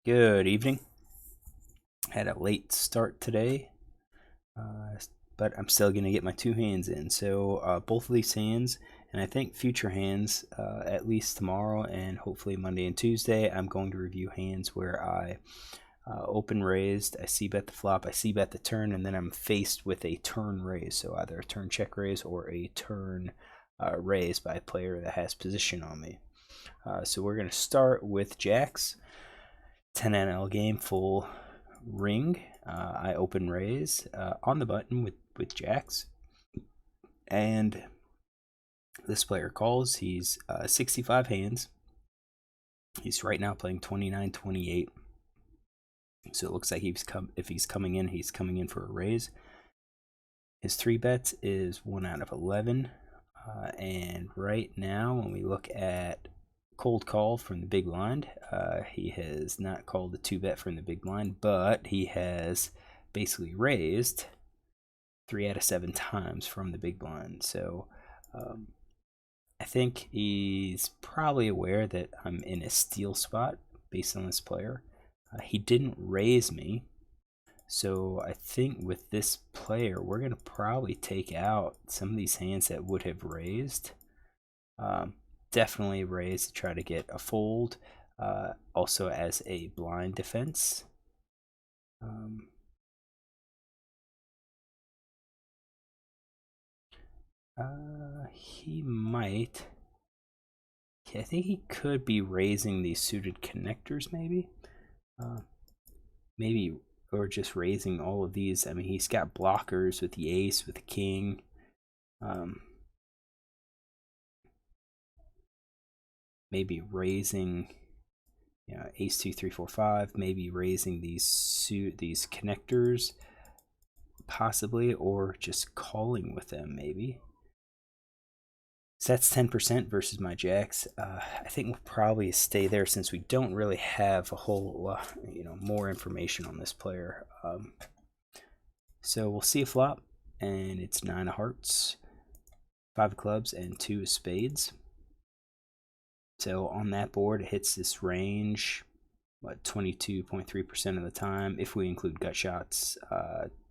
Good evening. Had a late start today, but I'm still going to get my two hands in. So both of these hands, and I think future hands, at least tomorrow and hopefully Monday and Tuesday, I'm going to review hands where I open raised, I c-bet the flop, I c-bet the turn, and then I'm faced with a turn raise. So either a turn check raise or a turn raise by a player that has position on me. So we're going to start with jacks. 10 NL game, full ring. I open raise on the button with jacks, and this player calls. He's 65 hands. He's right now playing 29-28. So it looks like if he's coming in for a raise. His 3 bets is 1 out of 11. And right now, when we look at cold call from the big blind, he has not called a 2-bet from the big blind, but he has basically raised 3 out of 7 times from the big blind. So I think he's probably aware that I'm in a steal spot based on this player. He didn't raise me, so I think with this player, we're going to probably take out some of these hands that would have raised. Definitely raise to try to get a fold, also as a blind defense. He might. I think he could be raising these suited connectors, maybe. Maybe, or just raising all of these. I mean, he's got blockers with the ace, with the king. Maybe raising, ace 2 3 4 5. Maybe raising these connectors, possibly, or just calling with them, maybe. So that's 10% versus my jacks. I think we'll probably stay there since we don't really have a whole, more information on this player. So we'll see a flop, and it's 9 of hearts, 5 of clubs, and 2 of spades. So on that board, it hits this range, 22.3% of the time, if we include gut shots,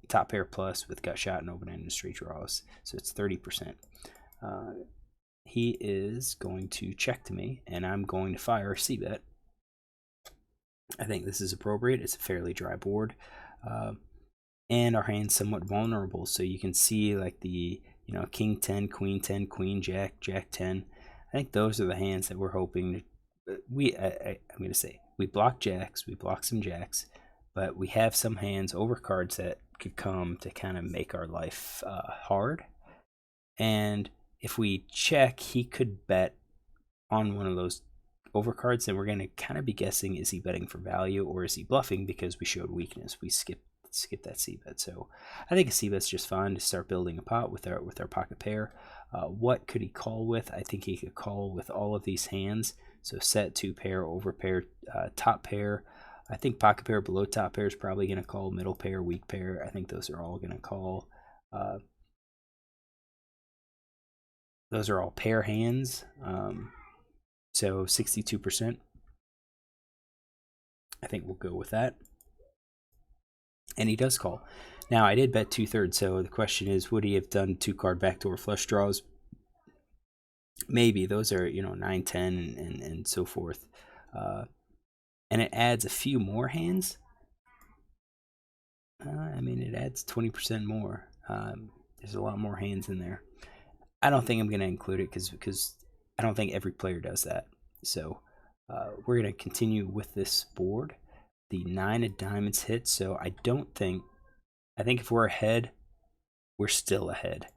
top pair plus with gut shot and open-ended straight draws. So it's 30%. He is going to check to me, and I'm going to fire a c-bet. I think this is appropriate. It's a fairly dry board, and our hand's somewhat vulnerable. So you can see like the king 10, queen 10, queen jack, jack 10. I think those are the hands that we're hoping to. I'm going to say we block jacks, we block some jacks, but we have some hands over cards that could come to kind of make our life hard. And if we check, he could bet on one of those overcards, and we're going to kind of be guessing, is he betting for value or is he bluffing because we showed weakness? We skip that c-bet. So I think a c-bet's just fine to start building a pot with our pocket pair. What could he call with? I think he could call with all of these hands. So set, 2 pair, over pair, top pair. I think pocket pair below top pair is probably going to call. Middle pair, weak pair, I think those are all going to call. Those are all pair hands. So 62%. I think we'll go with that. And he does call. Now, I did bet 2/3, so the question is, would he have done 2-card backdoor flush draws? Maybe. Those are, 9, 10, and so forth. And it adds a few more hands. It adds 20% more. There's a lot more hands in there. I don't think I'm going to include it because I don't think every player does that. So we're going to continue with this board. The 9 of diamonds hit, so I think if we're ahead, we're still ahead.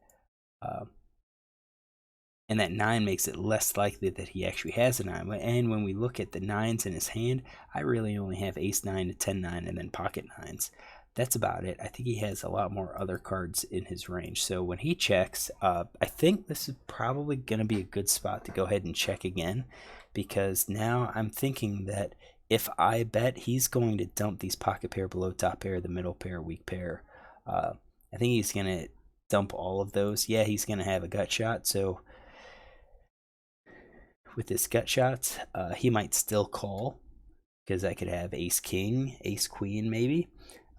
And that 9 makes it less likely that he actually has a 9. And when we look at the 9s in his hand, I really only have ace 9 to 10 9 and then pocket 9s. That's about it. I think he has a lot more other cards in his range. So when he checks, I think this is probably going to be a good spot to go ahead and check again, because now I'm thinking that if I bet, he's going to dump these pocket pair, below top pair, the middle pair, weak pair. I think he's going to dump all of those. Yeah, he's going to have a gut shot. So with his gut shots, he might still call. because I could have ace king, ace queen maybe.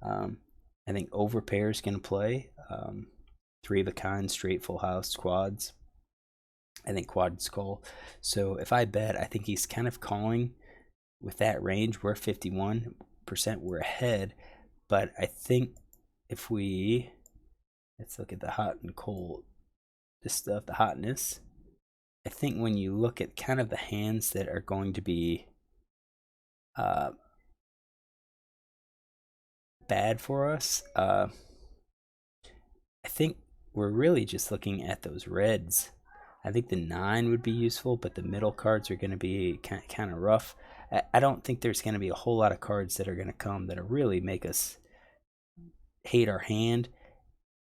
I think overpair is going to play. Three of a kind, straight, full house, quads. I think quads call. So if I bet, I think he's kind of calling with that range. We're 51%, we're ahead. But I think if we, let's look at the hot and cold, this stuff, the hotness. I think when you look at kind of the hands that are going to be bad for us, I think we're really just looking at those reds. I think the 9 would be useful, but the middle cards are going to be kind of rough. I don't think there's going to be a whole lot of cards that are going to come that really make us hate our hand.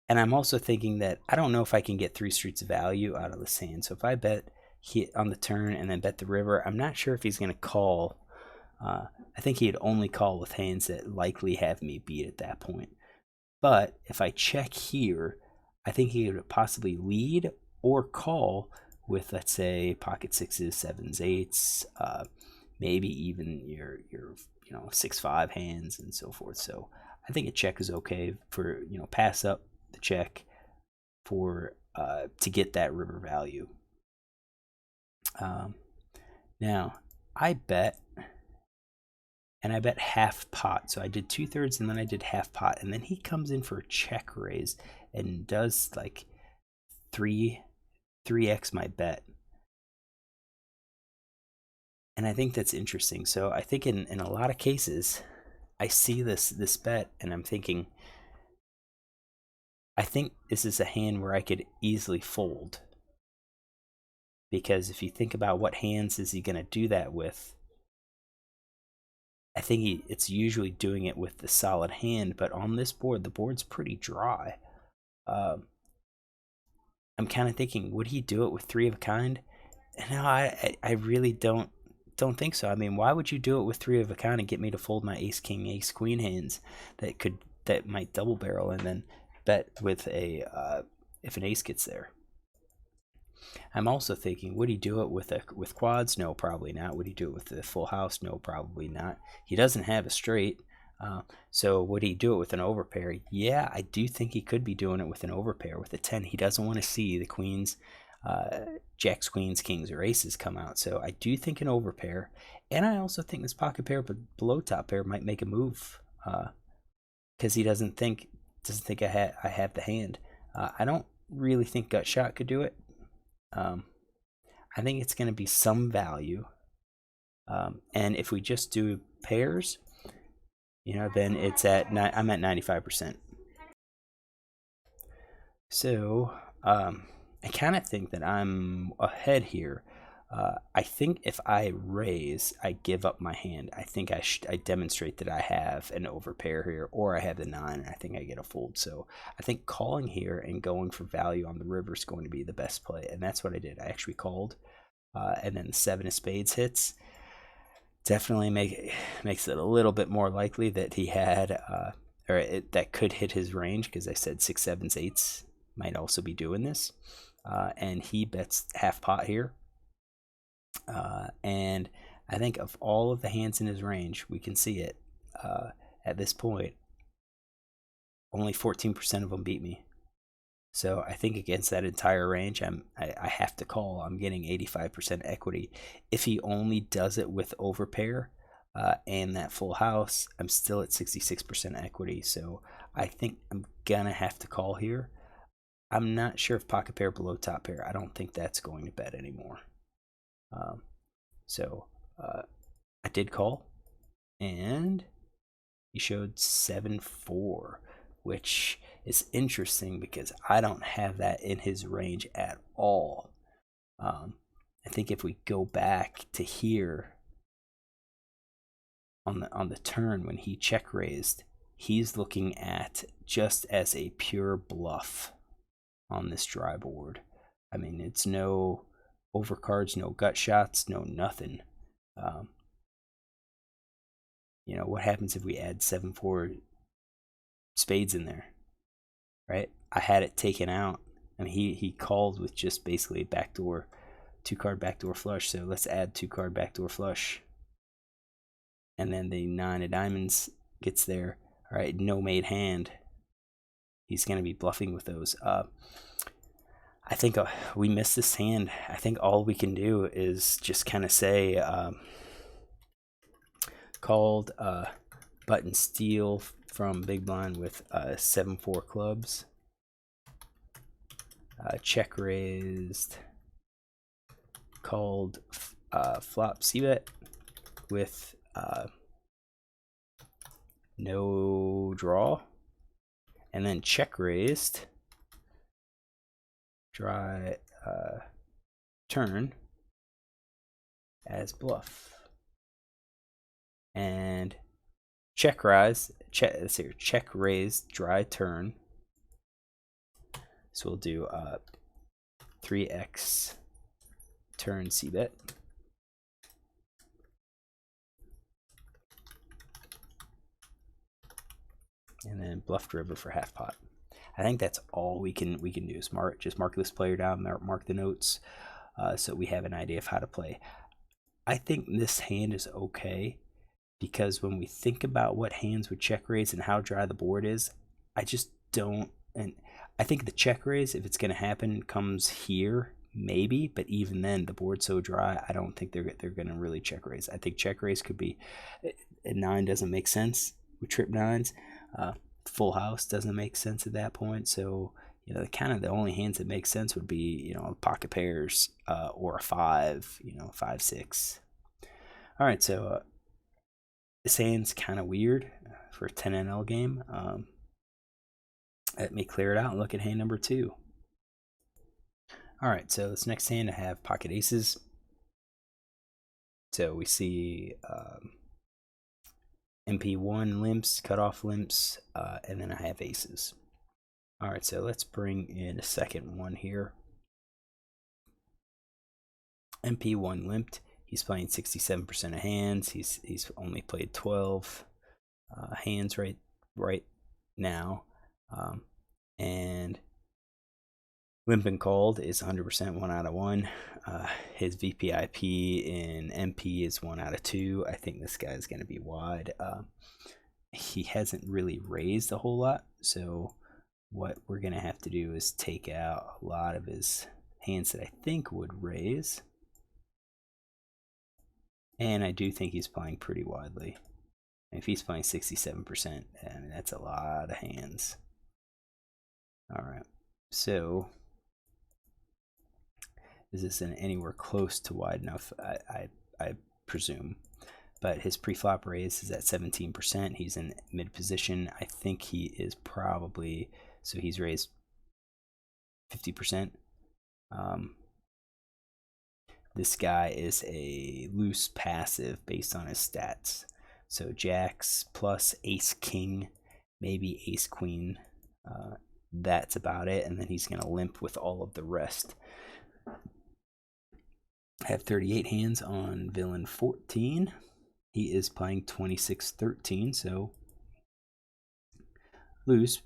And I'm also thinking that I don't know if I can get 3 streets of value out of this hand. So if I bet on the turn and then bet the river, I'm not sure if he's going to call. I think he'd only call with hands that likely have me beat at that point. But if I check here, I think he could possibly lead or call with, let's say, pocket sixes, sevens, eights, maybe even your 6-5 hands and so forth. So I think a check is okay for, pass up the check for to get that river value. Now I bet, and I bet half pot. So I did 2/3 and then I did half pot, and then he comes in for a check raise and does like 3x my bet. And I think that's interesting. So I think in a lot of cases, I see this bet and I'm thinking, I think this is a hand where I could easily fold. Because if you think about what hands is he going to do that with, I think it's usually doing it with the solid hand. But on this board, the board's pretty dry. I'm kind of thinking, would he do it with 3 of a kind? No, I really don't think so. I mean, why would you do it with 3 of a kind and get me to fold my ace king, ace queen hands that might double barrel and then bet with a if an ace gets there? I'm also thinking, would he do it with quads? No, probably not. Would he do it with the full house? No, probably not. He doesn't have a straight. So would he do it with an overpair? Yeah, I do think he could be doing it with an overpair. With a 10, he doesn't want to see the queens, jacks, queens, kings, or aces come out. So I do think an overpair. And I also think this pocket pair but below top pair might make a move because he doesn't think I have the hand. I don't really think gut shot could do it. I think it's going to be some value. And if we just do pairs, then it's I'm at 95%. So I kind of think that I'm ahead here. I think if I raise, I give up my hand. I think I demonstrate that I have an overpair here, or I have the 9, and I think I get a fold. So I think calling here and going for value on the river is going to be the best play, and that's what I did. I actually called, and then the 7 of spades hits. Definitely makes it a little bit more likely that he had, that could hit his range, because I said 6, 7s, 8s might also be doing this, and he bets half pot here. And I think of all of the hands in his range, we can see it at this point, only 14% of them beat me. So I think against that entire range, I have to call. I'm getting 85% equity. If he only does it with overpair and that full house, I'm still at 66% equity. So I think I'm gonna have to call here. I'm not sure if pocket pair below top pair. I don't think that's going to bet anymore. So I did call, and he showed 7-4, which is interesting because I don't have that in his range at all. I think if we go back to here on the turn when he check raised, he's looking at just as a pure bluff on this dry board. I mean, it's no overcards, no gut shots, no nothing. What happens if we add 7-4 spades in there, right? I had it taken out. I mean, he called with just basically a backdoor, 2-card backdoor flush. So let's add 2-card backdoor flush. and then the 9 of diamonds gets there. All right, no made hand. He's going to be bluffing with those. I think we missed this hand. I think all we can do is just kind of say called button steal from big blind with 7-4 clubs. Check raised. Called flop Cbet with no draw, and then check raised. Try turn as bluff, and check raise. Check raise, dry turn. So we'll do 3x turn Cbet. And then bluffed river for half pot. I think that's all we can do is just mark this player down, mark the notes, so we have an idea of how to play. I think this hand is okay because when we think about what hands would check raise and how dry the board is, I just don't. And I think the check raise, if it's going to happen, comes here maybe, but even then the board's so dry, I don't think they're going to really check raise. I think check raise could be a 9 doesn't make sense with trip 9s. Full house doesn't make sense at that point, so kind of the only hands that make sense would be pocket pairs or a 5, 5-6. All right, so this hand's kind of weird for a 10 NL game. Let me clear it out and look at hand number 2. All right, so this next hand I have pocket aces. So we see MP1 limps, cutoff limps, and then I have aces. All right, so let's bring in a second one here. MP1 limped. He's playing 67% of hands. He's only played 12 hands right now, and limp and called is 100% 1 out of 1. His VPIP in MP is 1 out of 2. I think this guy's going to be wide. He hasn't really raised a whole lot, so what we're going to have to do is take out a lot of his hands that I think would raise. And I do think he's playing pretty widely. If he's playing 67%, I mean, that's a lot of hands. All right, so is this anywhere close to wide enough? I presume. But his pre-flop raise is at 17%. He's in mid position. I think he is probably, so he's raised 50%. This guy is a loose passive based on his stats. So jacks plus ace king, maybe ace queen. That's about it. And then he's going to limp with all of the rest. I have 38 hands on villain 14. He is playing 26-13, so loose,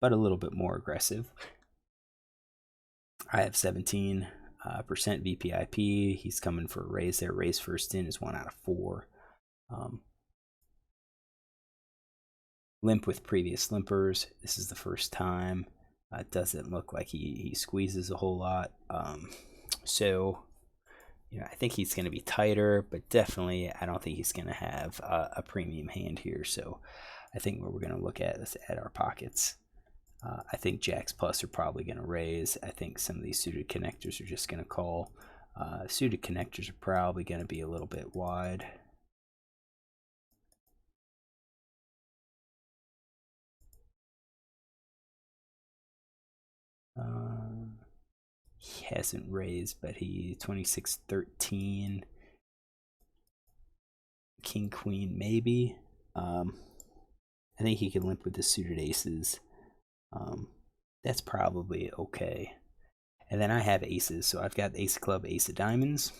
but a little bit more aggressive. I have 17% VPIP. He's coming for a raise there. Raise first in is 1 out of 4. Limp with previous limpers. This is the first time. It doesn't look like he squeezes a whole lot. So I think he's going to be tighter, but definitely I don't think he's going to have a premium hand here. So I think what we're going to look at is at our pockets. I think jacks plus are probably going to raise. I think some of these suited connectors are just going to call. Suited connectors are probably going to be a little bit wide. He hasn't raised, but he 26-13. King queen maybe. I think he can limp with the suited aces. That's probably okay. And then I have aces, so I've got ace of club, ace of diamonds,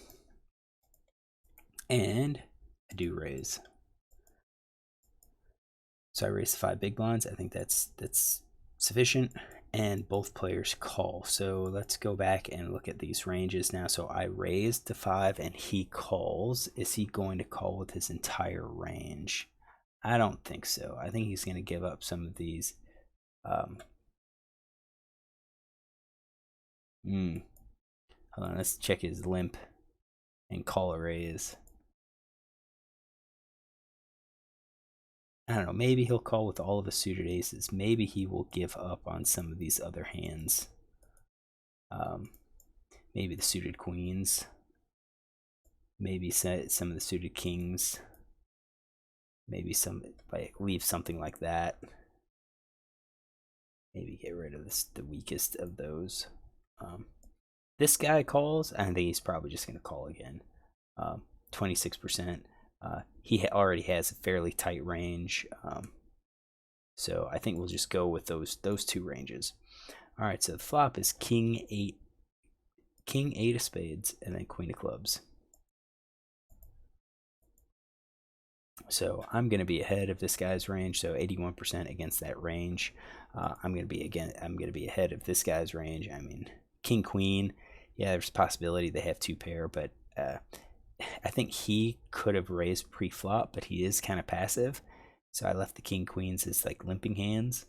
and I do raise. So I raised 5 big blinds. I think that's sufficient. and both players call. So let's go back and look at these ranges now. So I raised to 5 and he calls. Is he going to call with his entire range? I don't think so. I think he's going to give up some of these. Hold on, let's check his limp and call a raise. I don't know, maybe he'll call with all of his suited aces. Maybe he will give up on some of these other hands. Maybe the suited queens. Maybe some of the suited kings. Maybe leave something like that. Maybe get rid of the weakest of those. This guy calls. I think he's probably just going to call again. 26%. He already has a fairly tight range. So I think we'll just go with those two ranges. All right, so the flop is king 8 of spades, and then queen of clubs. So I'm going to be ahead of this guy's range, so 81% against that range. I'm going to be ahead of this guy's range. I mean, king queen, yeah, there's a possibility they have 2-pair, but I think he could have raised pre-flop, but he is kind of passive. So I left the king queens as like limping hands.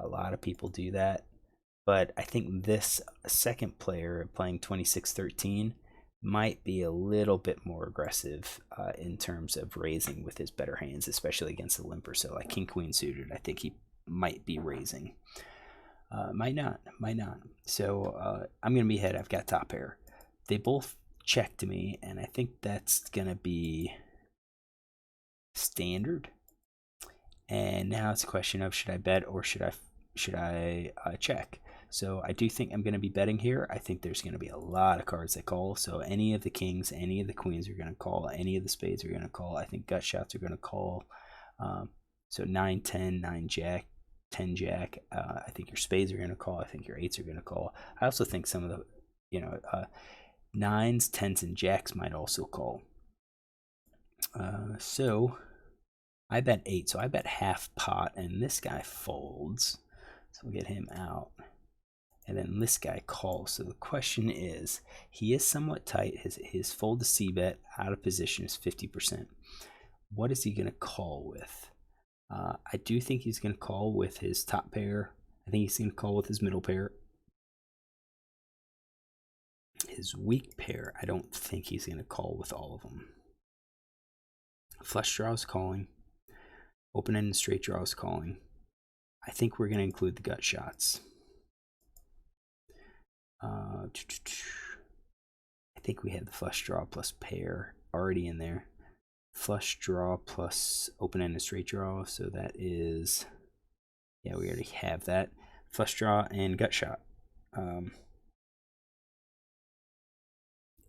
A lot of people do that, but I think this second player playing 26-13 might be a little bit more aggressive in terms of raising with his better hands, especially against the limper. So like king queen suited, I think he might be raising. Might not. So I'm gonna be ahead. I've got top pair. They both checked me, and I think that's gonna be standard. And now it's a question of, should I bet or should I check? So I do think I'm going to be betting here. I think there's going to be a lot of cards that call. So any of the kings, any of the queens are going to call. Any of the spades are going to call. I think gut shots are going to call. So 9, 10, 9, jack, 10, jack. I think your spades are going to call. I think your 8s are going to call. I also think some of the, 9s, 10s, and jacks might also call. So I bet 8. So I bet half pot, and this guy folds. So we'll get him out. And then this guy calls. So the question is, he is somewhat tight. His fold to Cbet out of position is 50%. What is he going to call with? I do think he's going to call with his top pair. I think he's going to call with his middle pair. His weak pair, I don't think he's going to call with all of them. Flush draw is calling. Open-ended straight draw is calling. I think we're going to include the gut shots. I think we have the flush draw plus pair already in there. Flush draw plus open-ended straight draw. So that is, yeah, we already have that. Flush draw and gut shot.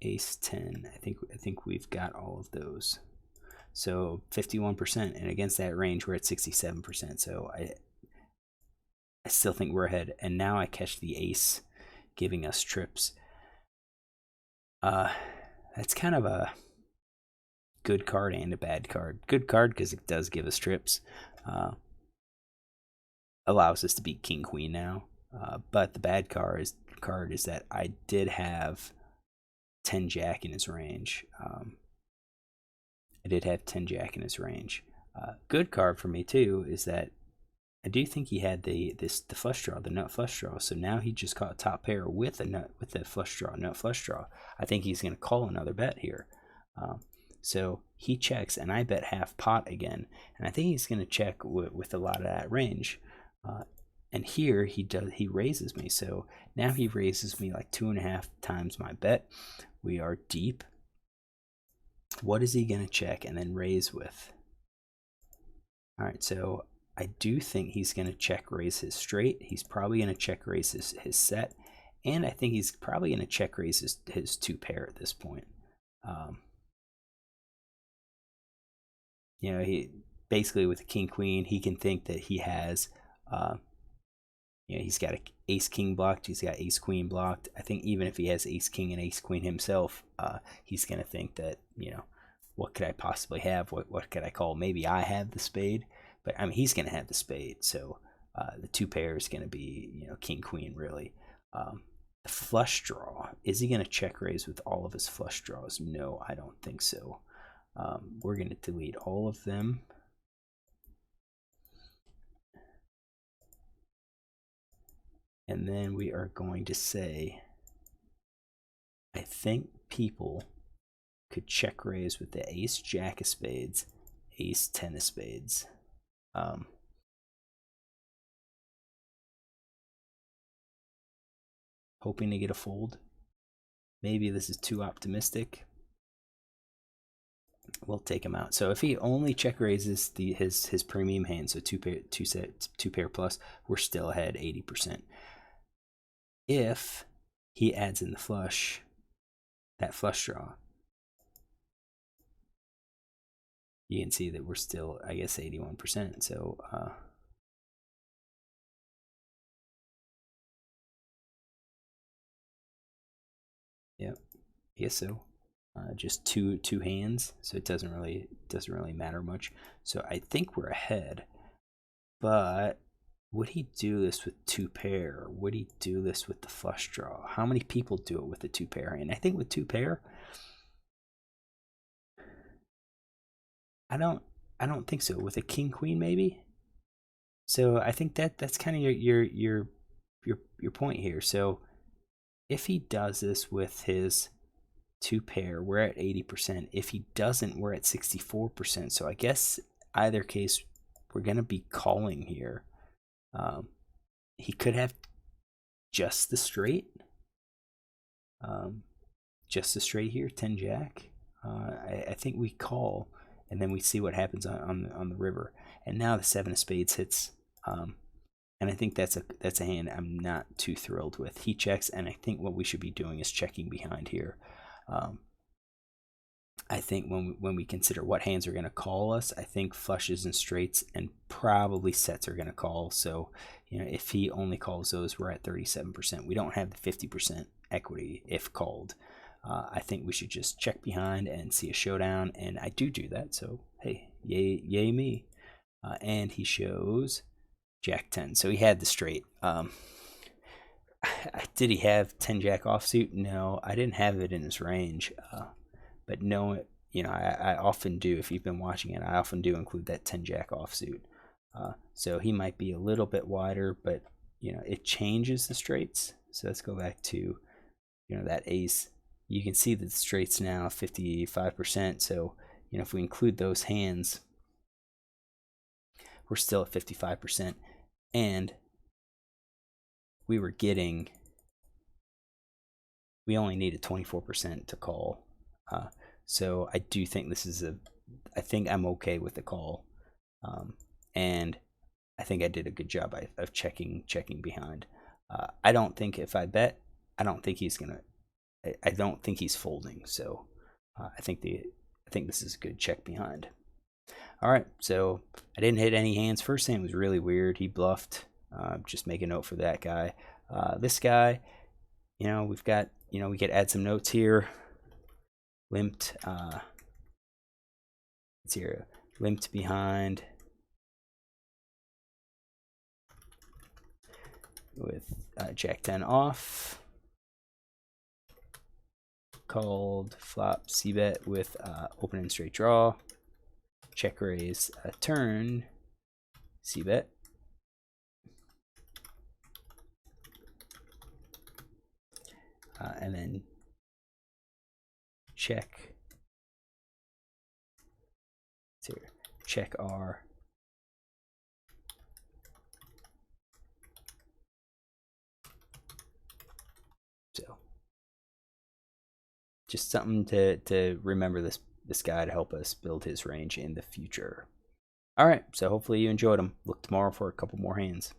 Ace 10. I think we've got all of those. So 51%, and against that range we're at 67%. So I still think we're ahead. And now I catch the ace giving us trips. That's kind of a good card and a bad card. Good card because it does give us trips. Allows us to beat king queen now. But the bad card is that I did have 10 jack in his range. I did have 10 jack in his range. Good card for me too is that I do think he had the flush draw, the nut flush draw. So now he just caught a top pair with the flush draw, nut flush draw. I think he's going to call another bet here. So he checks, and I bet half pot again, and I think he's going to check with a lot of that range. And here he raises me. So now he raises me like 2.5 times my bet. We are deep. What is he going to check and then raise with? All right, so I do think he's going to check raise his straight. He's probably going to check raise his set. And I think he's probably going to check raise his 2-pair at this point. He basically with the king queen, he can think that he has, he's got ace king blocked. He's got ace queen blocked. I think even if he has ace king and ace queen himself, he's going to think that, what could I possibly have? What could I call? Maybe I have the spade. But I mean, he's going to have the spade. So The two pair is going to be, you know, king queen really. The flush draw, is he going to check raise with all of his flush draws? No, I don't think so. We're going to delete all of them. And then we are going to say, I think people could check raise with the ace jack of spades, ace 10 of spades. Hoping to get a fold. Maybe this is too optimistic. We'll take him out. So if he only check raises his premium hand, so two pair plus, we're still ahead 80%. If he adds in the flush, that flush draw, you can see that we're still, I guess, 81%. So yeah, I guess so. Just two hands, so it doesn't really matter much. So I think we're ahead, but would he do this with two pair? Would he do this with the flush draw? How many people do it with the two pair? And I think with two pair, I don't think so. With a king queen maybe. So I think that's kind of your point here. So if he does this with his two pair, we're at 80%. If he doesn't, we're at 64%. So I guess either case, we're gonna be calling here. He could have just the straight, just the straight here, 10 jack. I think we call, and then we see what happens on the river. And now the 7 of spades hits, and I think that's a hand I'm not too thrilled with. He checks, and I think what we should be doing is checking behind here. I think when we consider what hands are going to call us, I think flushes and straights and probably sets are going to call. So, you know, if he only calls those, we're at 37%. We don't have the 50% equity if called. I think we should just check behind and see a showdown, and I do that. So, hey, yay me. And he shows Jack 10. So he had the straight. Did he have 10 jack offsuit? No, I didn't have it in his range. But no, you know, I often do. If you've been watching it, I often do include that 10 jack offsuit. So he might be a little bit wider, but you know, it changes the straights. So let's go back to, you know, that ace. You can see that the straights now 55%. So, you know, if we include those hands, we're still at 55%. And we only needed 24% to call. So I do think this is I think I'm okay with the call. And I think I did a good job of checking behind. I don't think if I bet, I don't think he's folding. So I think this is a good check behind. All right, so I didn't hit any hands. First hand was really weird. He bluffed. Just make a note for that guy. This guy, you know, we could add some notes here. Limped. It's here. Limped behind with Jack 10 off. Called flop Cbet with open and straight draw. Check raise turn Cbet. And then check here. Check R. So just something to remember this guy to help us build his range in the future. All right, so hopefully you enjoyed him. Look tomorrow for a couple more hands.